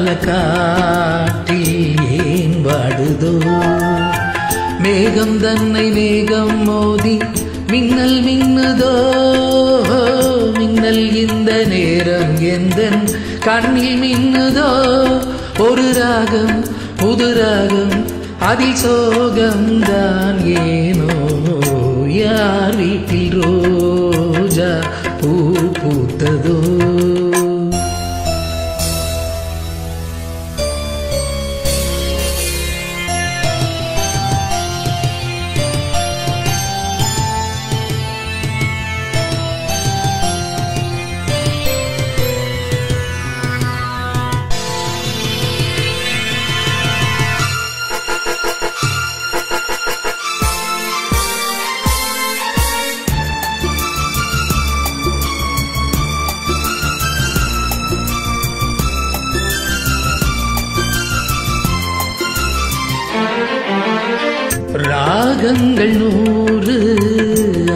கார்கால காற்றில் ஏன் வாடுதோ மேகம் தன்னை மேகம் மோதி மின்னல் மின்னுதோ மின்னல் இந்த நேரம் எந்தன் கண்ணில் மின்னுதோ ஒரு ராகம் புது ராகம் அதில் சோகம்தான் ஏனோ யார் வீட்டில் ரோஜா பூ பூத்ததோ ராகங்கள் 100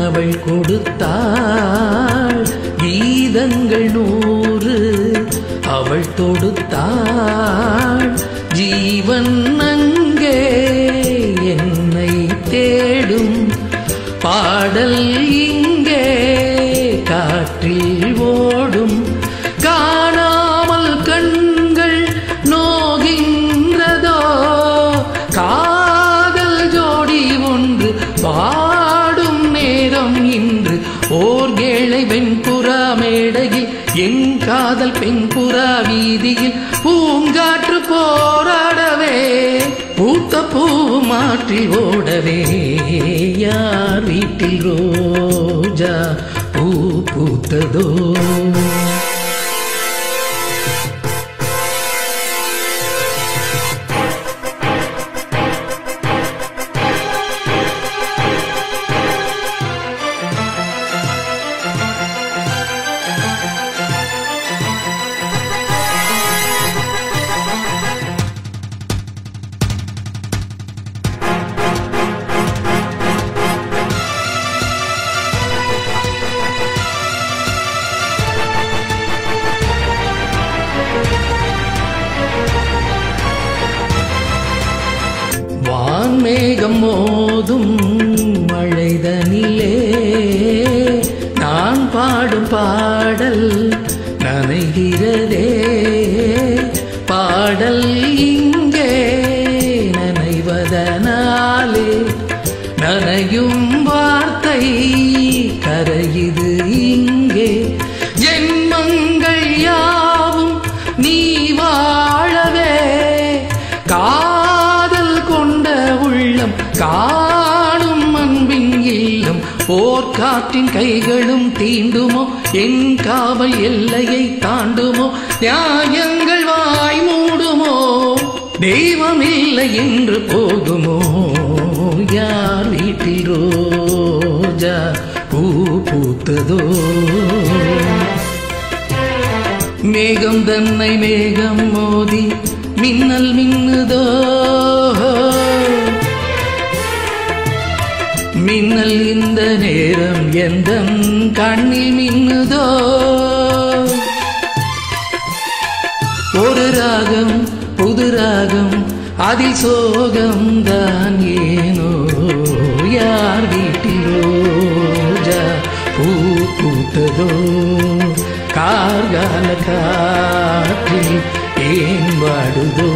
அவள் கொடுத்தாள் கீதங்கள் 100 அவள் தொடுத்தாள் ஜீவன் அங்கே என்னை தேடும் பாடல் இங்கே காற்றில் ஓடும் காணாமல் கண்கள் நோகின்றதோ பாடும் நேரம் இன்று ஓர் ஏழை வெண்புறா மேடையில் என் காதல் பெண்புறா வீதியில் பூங்காற்று போராடவே பூத்த பூ மாற்றி ஓடவே யார் வீட்டில் ரோஜா பூ பூத்ததோ மேகம் மோதும் மழைதனிலே நான் பாடும் பாடல் நனைகிறதே பாடல் இங்கே நனைவதனாலே நனையும் வார்த்தை கரையுது இங்கே ஜென்மங்கள் யாவும் நீ வாழவே காணும் அன்பின் இல்லம் போர்க்காற்றின் கைகளும் தீண்டுமோ என் காவல் எல்லையை தாண்டுமோ நியாயங்கள் வாய் மூடுமோ தெய்வம் இல்லை என்று போகுமோ யார் வீட்டில் ரோஜா பூ பூத்ததோ மேகம் தன்னை மேகம் மோதி மின்னல் மின்னுதோ மின்னல் இந்த நேரம் எந்தன் கண்ணில் மின்னுதோ ஒரு ராகம் புது ராகம் அதில் சோகம்தான் ஏனோ யார் வீட்டில் ரோஜா பூ பூத்ததோ கார்கால காற்றில் ஏன் வாடுதோ